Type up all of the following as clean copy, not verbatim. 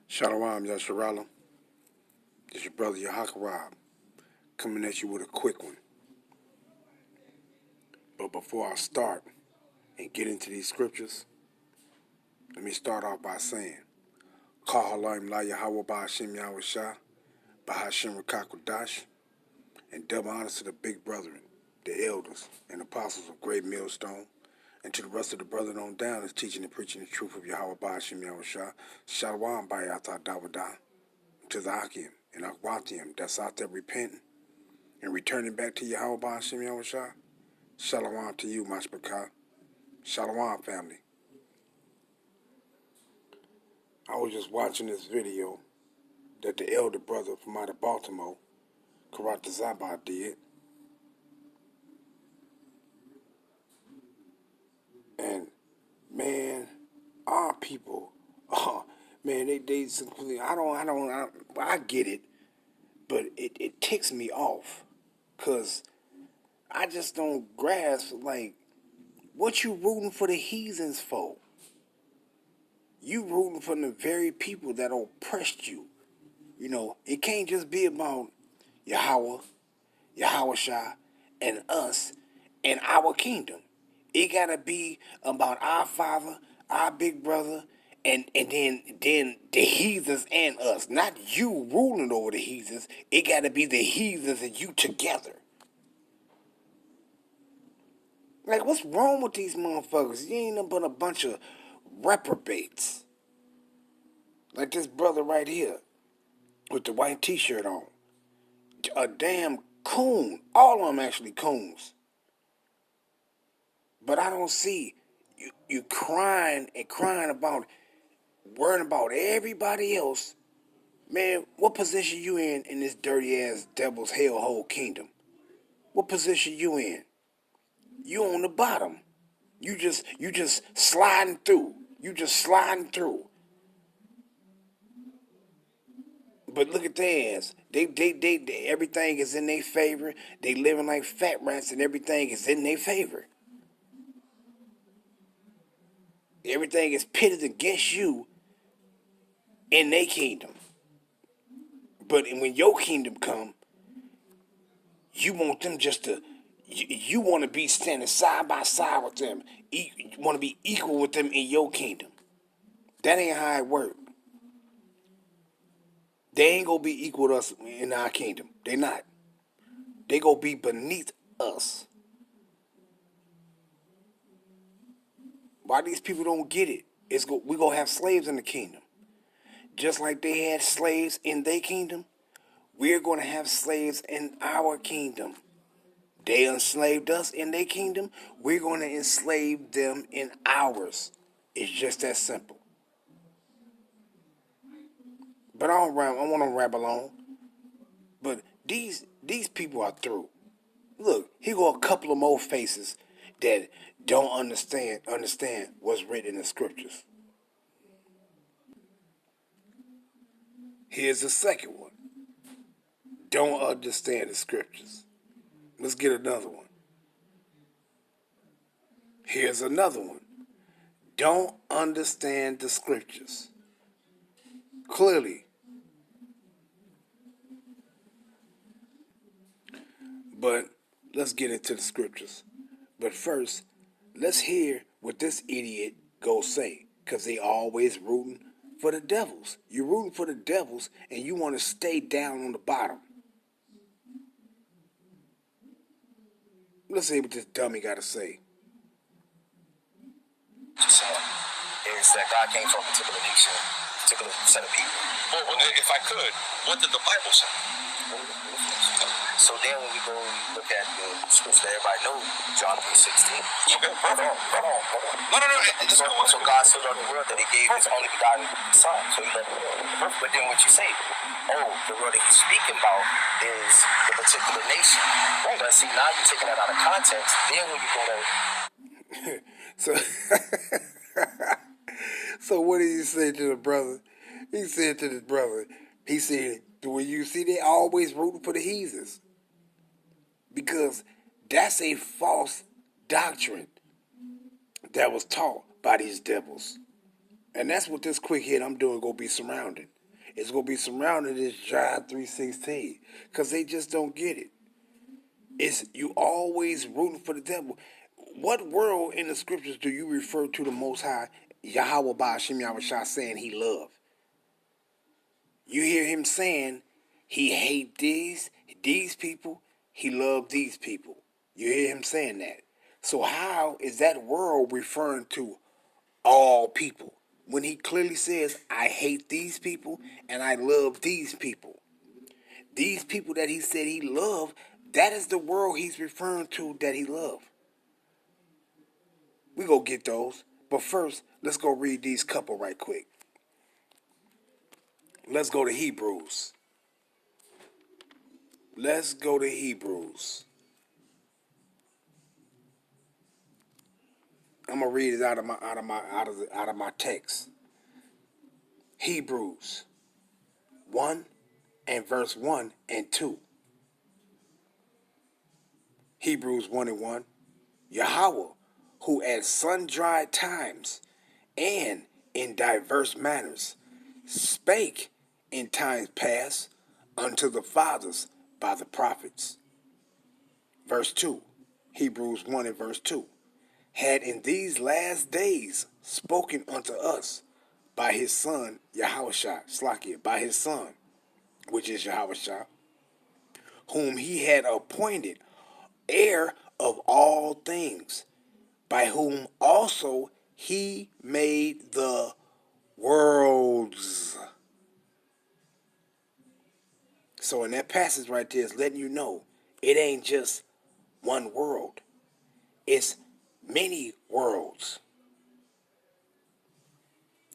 Shalom, Yasharala. This is your brother Yahakarab, coming at you with a quick one. But before I start and get into these scriptures, let me start off by saying, Kahalaim la Yahweh Ba'Hashem Yahushua, Ba'Hashem Rakakwadash, and double honors to the big brethren, the elders, and apostles of Great Millstone, and to the rest of the brethren on down that's teaching and preaching the truth of Yahweh Ba'Hashem Yahushua, Shalom Ba'yata Dawada, to the Akim and Akwatiim that's out there repenting and returning back to Yahweh Ba'Hashem Yahushua. Shalom to you, Mashbaka. Shalom, family. I was just watching this video that the elder brother from out of Baltimore, Karata Zaba, did. And, man, our people, man, they simply, I get it, but it ticks me off. Because I just don't grasp, like, what you rooting for the heathens for? You rooting for the very people that oppressed you. You know, it can't just be about Yahweh, Yahushua, and us and our kingdom. It gotta be about our father, our big brother, and then the heathens and us. Not you ruling over the heathens. It gotta be the heathens and you together. Like, what's wrong with these motherfuckers? You ain't nothing but a bunch of reprobates. Like this brother right here with the white t-shirt on. A damn coon. All of them actually coons. But I don't see you crying and crying about, worrying about everybody else. Man, what position you in this dirty-ass devil's hellhole kingdom? What position you in? You on the bottom. You just sliding through. You just sliding through. But look at their ass. They everything is in their favor. They living like fat rats and everything is in their favor. Everything is pitted against you in their kingdom. But when your kingdom come, you want them just to, you want to be standing side by side with them. You want to be equal with them in your kingdom. That ain't how it works. They ain't going to be equal to us in our kingdom. They not. They going to be beneath us. Why these people don't get it? We going to have slaves in the kingdom. Just like they had slaves in their kingdom, we're going to have slaves in our kingdom. They enslaved us in their kingdom. We're going to enslave them in ours. It's just that simple. But I want to ramble on. But these people are through. Look, here go a couple of more faces that don't understand what's written in the scriptures. Here's the second one. Don't understand the scriptures. Let's get another one. Here's another one. Don't understand the scriptures. Clearly. But let's get into the scriptures. But first, let's hear what this idiot go say. Because they always rooting for the devils. You're rooting for the devils and you want to stay down on the bottom. Let's see what this dummy got to say. Is that God came from a particular nation, a particular set of people. Well, if I could, what did the Bible say? So then when we go and look at the scripture that everybody knows, John 3:16. Okay, hold on. No. So God so loved the world that he gave his only begotten son. So he loved the world. But then what you say, the world that he's speaking about is the particular nation. Right. But see, now you're taking that out of context. Then when you go to So what did he say to the brother? He said to the brother, he said, when you see they always rooting for the heathens. Because that's a false doctrine that was taught by these devils. And that's what this quick hit I'm doing gonna be surrounding. is going to be surrounded in John 3:16, because they just don't get it. It's you always rooting for the devil. What world in the scriptures do you refer to the Most High, Yahweh Ba'ashem Yahushua, saying he love? You hear him saying he hate these people, he love these people. You hear him saying that. So how is that world referring to all people when he clearly says, I hate these people and I love these people? These people that he said he loved, that is the world he's referring to that he loved. We go get those. But first, let's go read these couple right quick. Let's go to Hebrews. Let's go to Hebrews. I'm gonna read it out of my text. Hebrews 1 and verse 1 and 2. Hebrews 1 and 1. Yahweh, who at sundry times and in diverse manners spake in times past unto the fathers by the prophets. Verse 2. Hebrews 1 and verse 2. Had in these last days spoken unto us by his son Yahushua, Slakia, by his son, which is Yahushua, whom he had appointed heir of all things, by whom also he made the worlds. So in that passage right there is letting you know it ain't just one world. It's many worlds.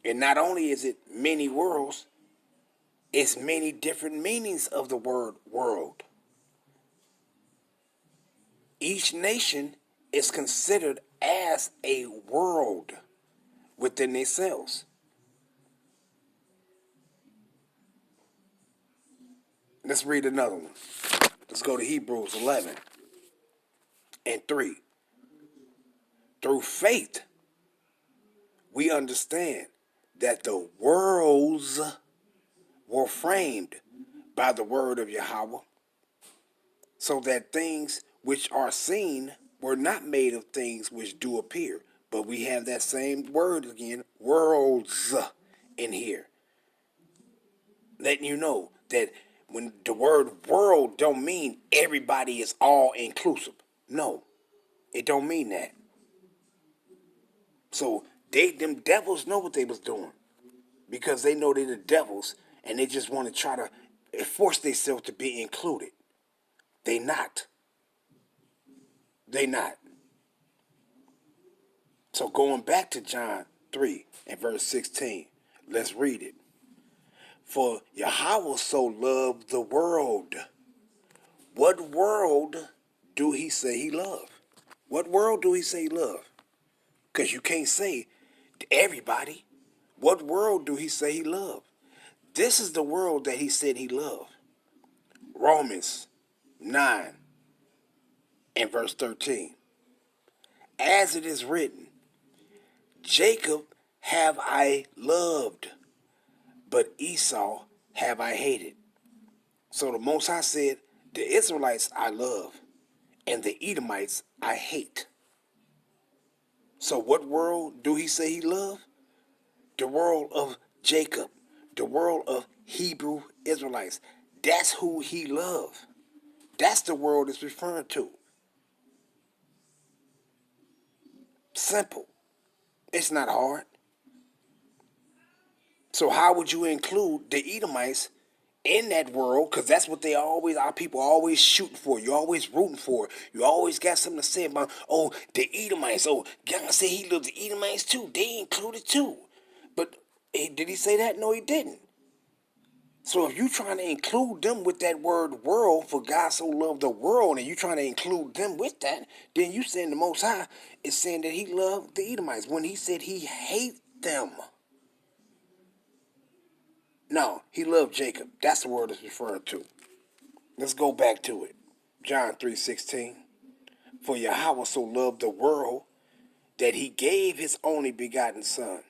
And not only is it many worlds, it's many different meanings of the word world. Each nation is considered as a world within themselves. Let's read another one. Let's go to Hebrews 11 and 3. Through faith, we understand that the worlds were framed by the word of Yahweh, so that things which are seen were not made of things which do appear. But we have that same word again, worlds, in here, letting you know that when the word world don't mean everybody is all inclusive. No, it don't mean that. So them devils know what they was doing, because they know they're the devils and they just want to try to force themselves to be included. They not. They not. So going back to John 3 and verse 16, let's read it. For Yahweh so loved the world. What world do he say he loved? What world do he say he loved? Because you can't say everybody. What world do he say he loved? This is the world that he said he loved. Romans 9 and verse 13. As it is written, Jacob have I loved, but Esau have I hated. So the Most High said, the Israelites I love, and the Edomites I hate. So what world do he say he loved? The world of Jacob, the world of Hebrew Israelites. That's who he loved. That's the world it's referring to. Simple. It's not hard. So how would you include the Edomites in that world? Because that's what our people always shooting for. You're always rooting for. You always got something to say about, oh, the Edomites. Oh, God said he loved the Edomites too. They included too. But did he say that? No, he didn't. So if you trying to include them with that word world, for God so loved the world, and you trying to include them with that, then you saying the Most High is saying that he loved the Edomites when he said he hate them. No, he loved Jacob. That's the word it's referring to. Let's go back to it. John 3:16. For Yahweh so loved the world that he gave his only begotten son.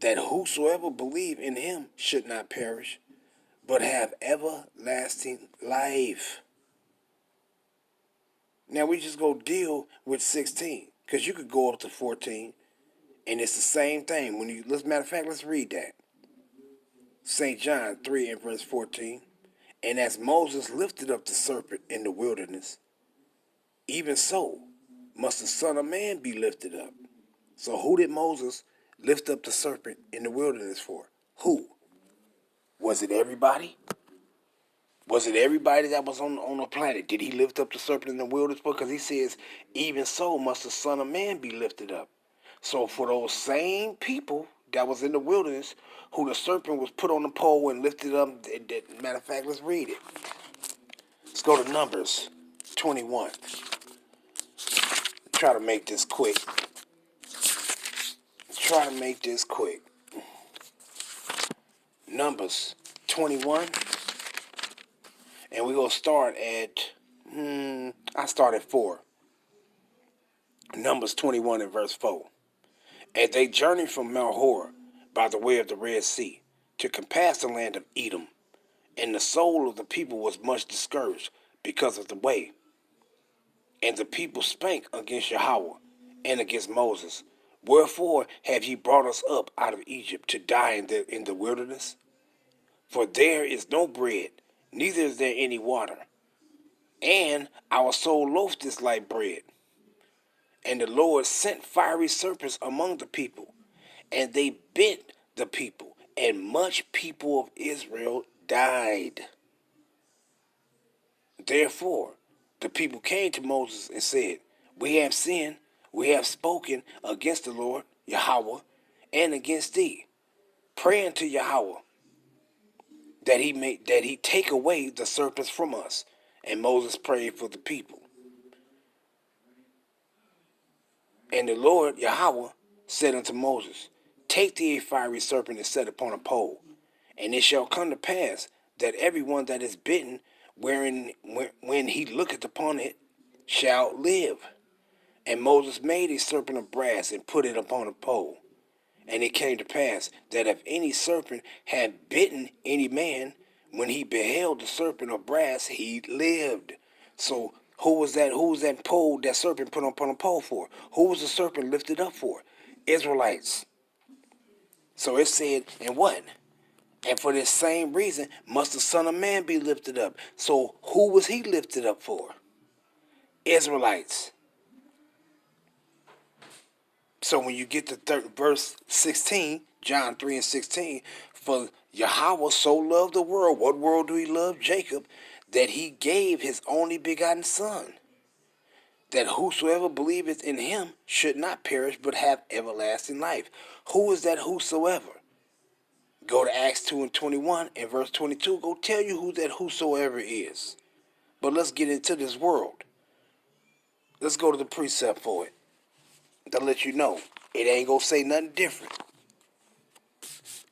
that whosoever believe in him should not perish, but have everlasting life. Now we just go deal with 16, because you could go up to 14, and it's the same thing. Matter of fact, let's read that. St. John 3 and verse 14. And as Moses lifted up the serpent in the wilderness, even so must the Son of Man be lifted up. So who did Moses lift up the serpent in the wilderness for? Who? Was it everybody? Was it everybody that was on the planet? Did he lift up the serpent in the wilderness? Because he says, even so must the Son of Man be lifted up. So for those same people that was in the wilderness, who the serpent was put on the pole and lifted up, matter of fact, let's read it. Let's go to Numbers 21. Try to make this quick. Numbers 21. And we're going to start at, I start at 4. Numbers 21 and verse 4. As they journeyed from Mount Hor by the way of the Red Sea to compass the land of Edom, and the soul of the people was much discouraged because of the way. And the people spake against Yahweh and against Moses. Wherefore have ye brought us up out of Egypt to die in the wilderness? For there is no bread, neither is there any water. And our soul loatheth like bread. And the Lord sent fiery serpents among the people, and they bit the people, and much people of Israel died. Therefore the people came to Moses and said, we have sinned, we have spoken against the Lord, Yahweh, and against thee. Pray unto Yahweh that he take away the serpents from us. And Moses prayed for the people. And the Lord, Yahweh, said unto Moses, take thee a fiery serpent and set upon a pole, and it shall come to pass that everyone that is bitten, when he looketh upon it, shall live. And Moses made a serpent of brass and put it upon a pole. And it came to pass that if any serpent had bitten any man, when he beheld the serpent of brass, he lived. So who was that pole, that serpent put upon a pole for? Who was the serpent lifted up for? Israelites. So it said, and what? And for this same reason must the Son of Man be lifted up. So who was he lifted up for? Israelites. So when you get to verse 16, John 3 and 16, for Yahweh so loved the world. What world do he love? Jacob, that he gave his only begotten Son, that whosoever believeth in him should not perish but have everlasting life. Who is that whosoever? Go to Acts 2 and 21 and verse 22. Go tell you who that whosoever is. But let's get into this world. Let's go to the precept for it. To let you know, it ain't gonna say nothing different.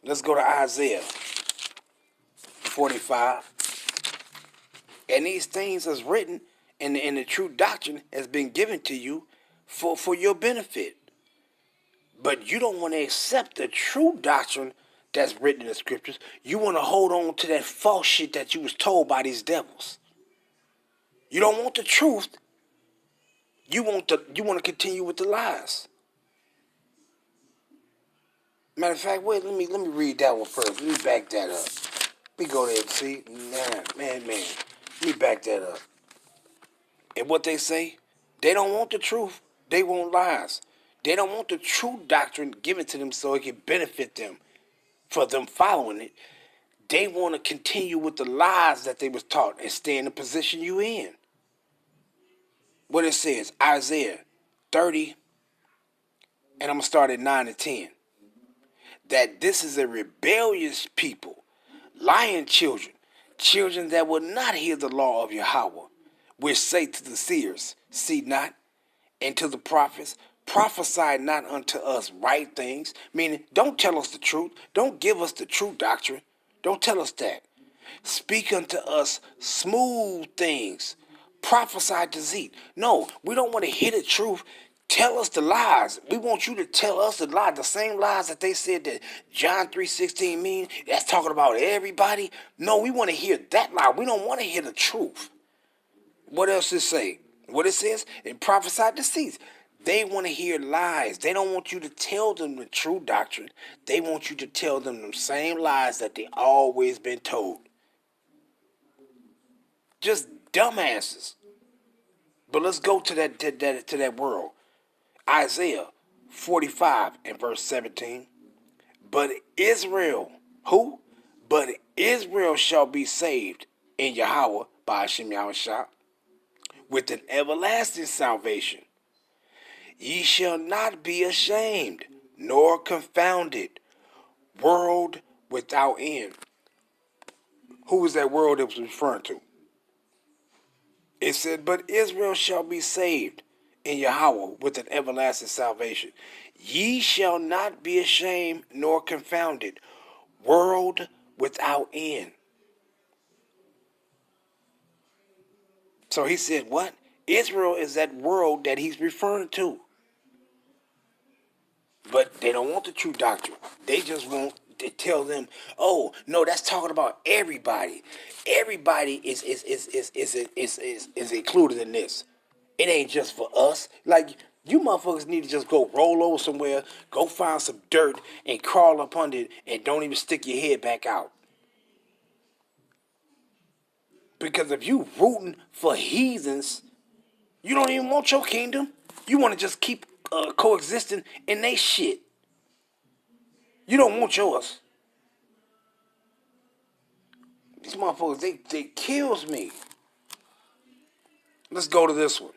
Let's go to Isaiah 45. And these things is written, and the true doctrine has been given to you for your benefit. But you don't want to accept the true doctrine that's written in the scriptures. You want to hold on to that false shit that you was told by these devils. You don't want the truth. You want to continue with the lies. Matter of fact, wait, let me read that one first. Let me back that up. Let me go there and see. Man. Let me back that up. And what they say, they don't want the truth. They want lies. They don't want the true doctrine given to them so it can benefit them for them following it. They want to continue with the lies that they was taught and stay in the position you in. What it says, Isaiah 30, and I'm going to start at 9 and 10. That this is a rebellious people, lying children, children that will not hear the law of Yahweh, which say to the seers, see not, and to the prophets, prophesy not unto us right things. Meaning, don't tell us the truth. Don't give us the true doctrine. Don't tell us that. Speak unto us smooth things. Prophesy deceit. No, we don't want to hear the truth. Tell us the lies. We want you to tell us the lies, the same lies that they said that John 3:16 mean. That's talking about everybody. No, we want to hear that lie. We don't want to hear the truth. What else it say? What it says? It prophesied deceits. They want to hear lies. They don't want you to tell them the true doctrine. They want you to tell them the same lies that they always been told. Just dumbasses. But let's go to that world. Isaiah 45 and verse 17. But Israel, who? But Israel shall be saved in Yahweh by Hashem Yahushua with an everlasting salvation. Ye shall not be ashamed, nor confounded, world without end. Who was that world it was referring to? It said, but Israel shall be saved in Yahweh with an everlasting salvation. Ye shall not be ashamed nor confounded, world without end. So he said, what? Israel is that world that he's referring to. But they don't want the true doctrine. They just want to tell them, oh, no, that's talking about everybody. Everybody is included in this. It ain't just for us. Like, you motherfuckers need to just go roll over somewhere, go find some dirt, and crawl up under it, and don't even stick your head back out. Because if you rooting for heathens, you don't even want your kingdom. You want to just keep coexisting in they shit. You don't want yours. These motherfuckers, they kills me. Let's go to this one.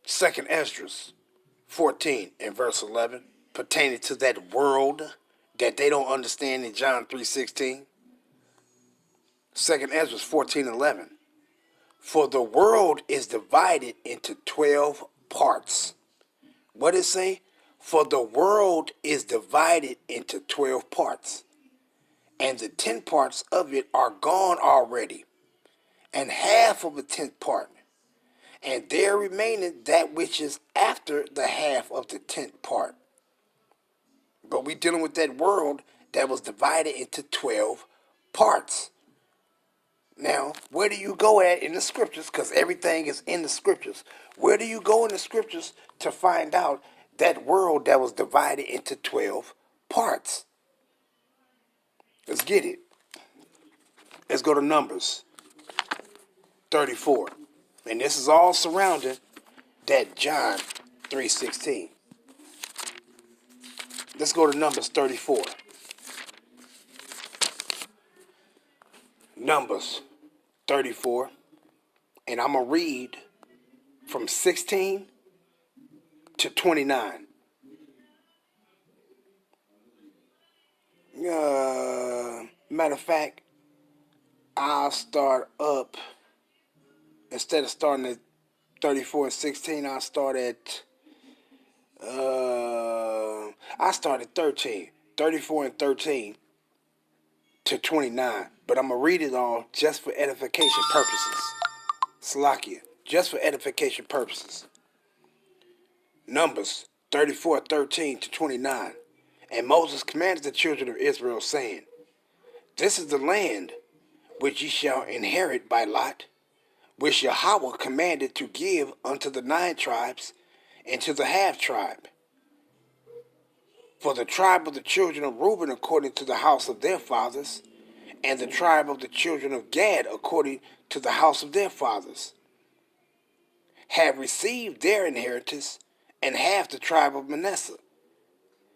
2nd Esdras 14 and verse 11, pertaining to that world that they don't understand in John 3:16. 2nd Esdras 14:11. For the world is divided into 12 parts. What did it say? For the world is divided into 12 parts, and the 10 parts of it are gone already, and half of the 10th part. And there remaineth that which is after the half of the 10th part. But we dealing with that world that was divided into 12 parts. Now, where do you go at in the scriptures? Because everything is in the scriptures. Where do you go in the scriptures to find out that world that was divided into 12 parts? Let's get it. Let's go to Numbers 34. And this is all surrounding that John 3:16. Let's go to Numbers 34. Numbers 34. And I'm going to read from 16 to 29. Matter of fact, I'll start up. Instead of starting at 34 and 16, I'll start at 13. 34 and 13 to 29. But I'm going to read it all just for edification purposes. Salakia. Just for edification purposes. Numbers 34:13 to 29. And Moses commanded the children of Israel, saying, This is the land which ye shall inherit by lot, which Yahweh commanded to give unto the 9 tribes and to the half tribe. For the tribe of the children of Reuben according to the house of their fathers, and the tribe of the children of Gad according to the house of their fathers, have received their inheritance, and half the tribe of Manasseh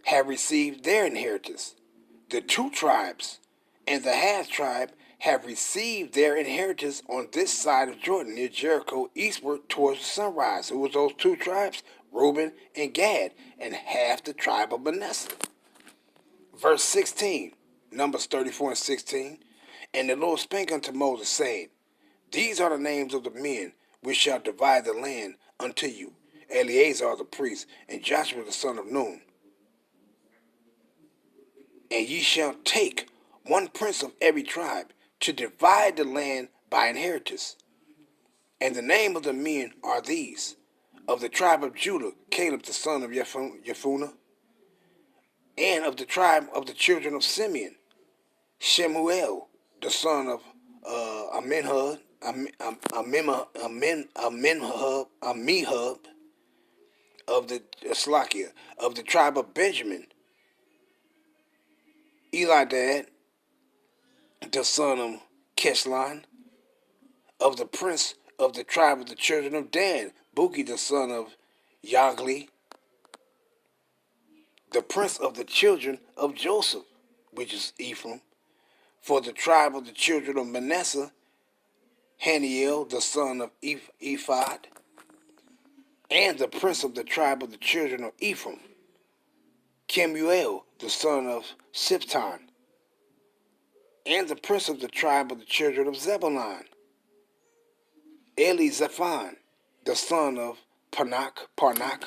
have received their inheritance. The 2 tribes and the half tribe have received their inheritance on this side of Jordan near Jericho eastward towards the sunrise. Who was those 2 tribes? Reuben and Gad, and half the tribe of Manasseh. Verse 16, Numbers 34 and 16. And the Lord spake unto Moses, saying, These are the names of the men which shall divide the land unto you, Eleazar the priest, and Joshua the son of Nun. And ye shall take 1 prince of every tribe, to divide the land by inheritance. And the name of the men are these: Of the tribe of Judah, Caleb the son of Jephunneh. And of the tribe of the children of Simeon, Shemuel the son of Aminhud, Amihud of the Slakia. Of the tribe of Benjamin, Elidad the son of Keshlon. Of the prince of the tribe of the children of Dan, Buki the son of Yagli. The prince of the children of Joseph, which is Ephraim. For the tribe of the children of Manasseh, Haniel the son of Ephod. And the prince of the tribe of the children of Ephraim, Kemuel the son of Sipton. And the prince of the tribe of the children of Zebulun, Elizaphon the son of Parnak.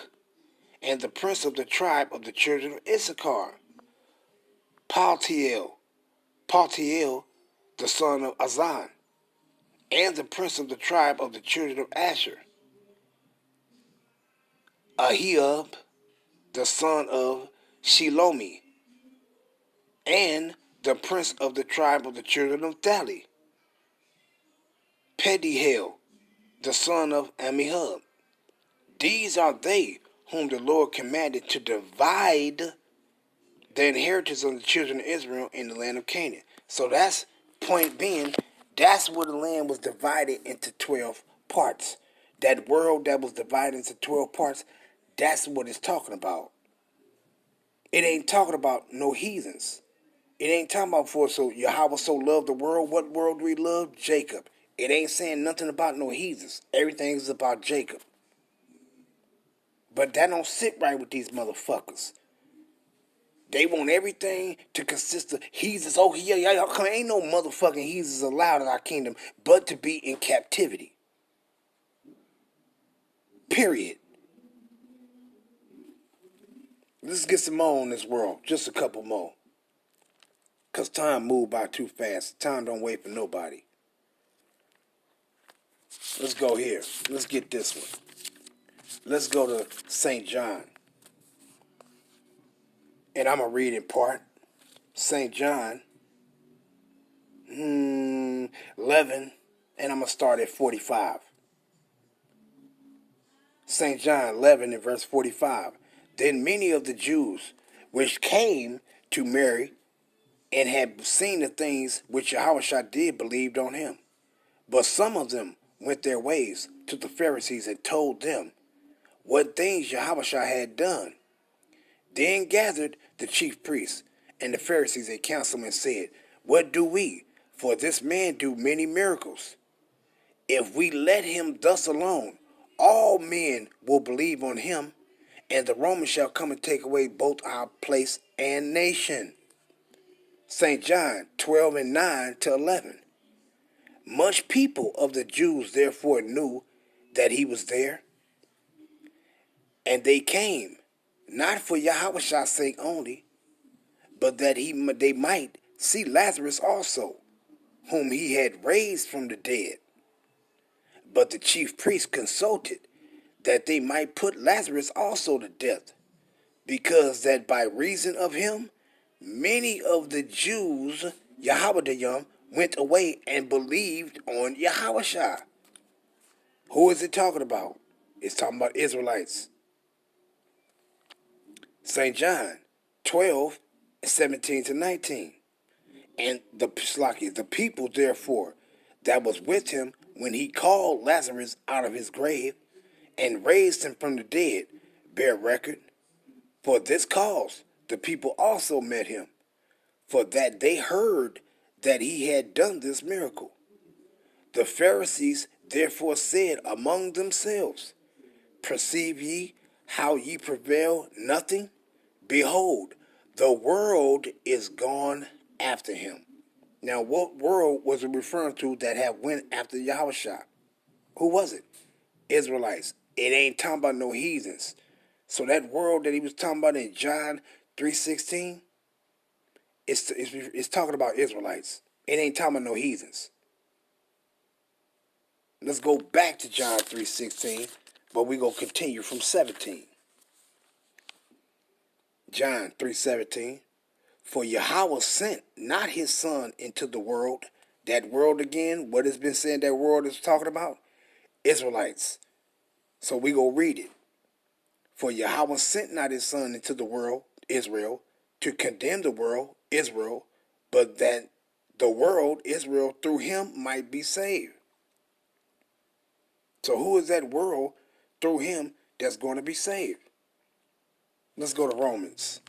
And the prince of the tribe of the children of Issachar, Paltiel the son of Azan. And the prince of the tribe of the children of Asher, Ahihud the son of Shilomi. And the prince of the tribe of the children of Thali, Pediel the son of Amihud. These are they whom the Lord commanded to divide the inheritance of the children of Israel in the land of Canaan. So that's point being, that's where the land was divided into 12 parts. That world that was divided into 12 parts, that's what it's talking about. It ain't talking about no heathens. It ain't talking about for so Yahweh so loved the world. What world do he love? Jacob. It ain't saying nothing about no heathens. Everything is about Jacob. But that don't sit right with these motherfuckers. They want everything to consist of heathens. Oh, yeah, ain't no motherfucking heathens allowed in our kingdom but to be in captivity. Period. Let's get some more on this world. Just a couple more. Because time moved by too fast. Time don't wait for nobody. Let's go here. Let's get this one. Let's go to St. John. And I'm going to read in part. St. John 11. And I'm going to start at 45. St. John 11 and verse 45. Then many of the Jews which came to Mary and had seen the things which Yahushua did believed on him. But some of them went their ways to the Pharisees and told them what things Yahushua had done. Then gathered the chief priests and the Pharisees a council and said, what do we? For this man do many miracles. If we let him thus alone, all men will believe on him, and the Romans shall come and take away both our place and nation. St. John 12 and 9 to 11. Much people of the Jews therefore knew that he was there, and they came, not for Yahweh's sake only, but that they might see Lazarus also, whom he had raised from the dead. But the chief priests consulted that they might put Lazarus also to death, because that by reason of him, many of the Jews, Yahweh, went away and believed on Yahushua. Who is it talking about? It's talking about Israelites. St. John 12, 17 to 19. And the people, therefore, that was with him when he called Lazarus out of his grave and raised him from the dead, bear record. For this cause the people also met him, for that they heard that he had done this miracle. The Pharisees therefore said among themselves, perceive ye how ye prevail nothing? Behold, the world is gone after him. Now, what world was it referring to that had went after Yahushua? Who was it? Israelites. It ain't talking about no heathens. So that world that he was talking about in John 3:16, it's talking about Israelites. It ain't talking about no heathens. Let's go back to John 3:16, But we going to continue from 17. John 3:17. For Yahweh sent not his son into the world. That world again, what has been said that world is talking about? Israelites. So we go read it. For Yahweh sent not his son into the world, Israel, to condemn the world, Israel, but that the world, Israel, through him might be saved. So who is that world through him that's going to be saved? Let's go to Romans.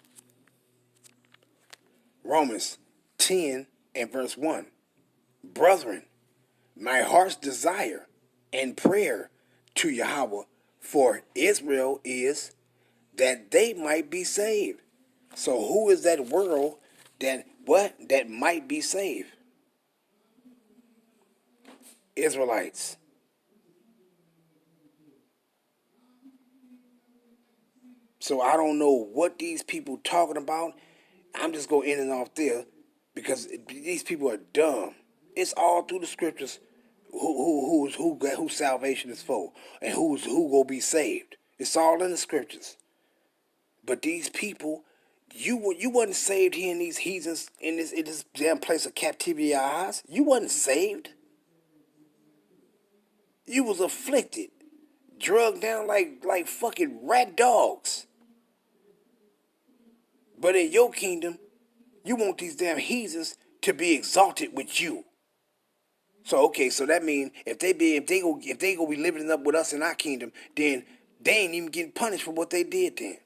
Romans 10 and verse 1. Brethren, my heart's desire and prayer to Yahweh for Israel is that they might be saved. So who is that world that might be saved? Israelites. So I don't know what these people talking about. I'm just going in and off there because these people are dumb. It's all through the scriptures who salvation is for and who gonna be saved. It's all in the scriptures. But these people, you wasn't saved here in these heathens in this damn place of captivity of ours. You wasn't saved. You was afflicted, drugged down like fucking rat dogs. But in your kingdom, you want these damn heathens to be exalted with you. So okay, so that means if they go be living up with us in our kingdom, then they ain't even getting punished for what they did then.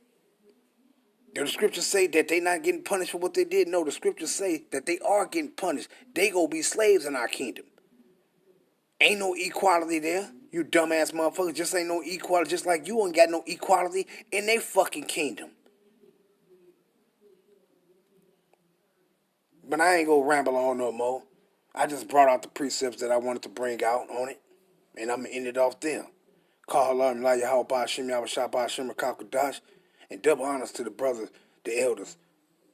Do the scriptures say that they not getting punished for what they did? No, the scriptures say that they are getting punished. They go be slaves in our kingdom. Ain't no equality there. You dumbass motherfuckers, just ain't no equality. Just like you ain't got no equality in their fucking kingdom. But I ain't gonna ramble on no more. I just brought out the precepts that I wanted to bring out on it. And I'm gonna end it off there. Call Allah and Yahweh Ba'Shem Yahweh Shah Ba'Shem Kakadash. And double honors to the brothers, the elders,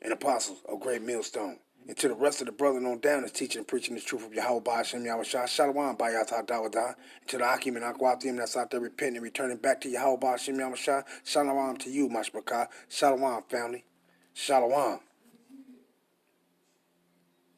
and apostles of Great Millstone. And to the rest of the brothers on down that's teaching and preaching the truth of Yahweh Ba'Shem Yahweh Shah. Shalom Ba'yatah Dawadah. And to the Akim and Akwatim that's out there repenting and returning back to Yahweh Ba'Shem Yahweh Shah. Shalom to you, Mashbakah. Shalom, family. Shalom.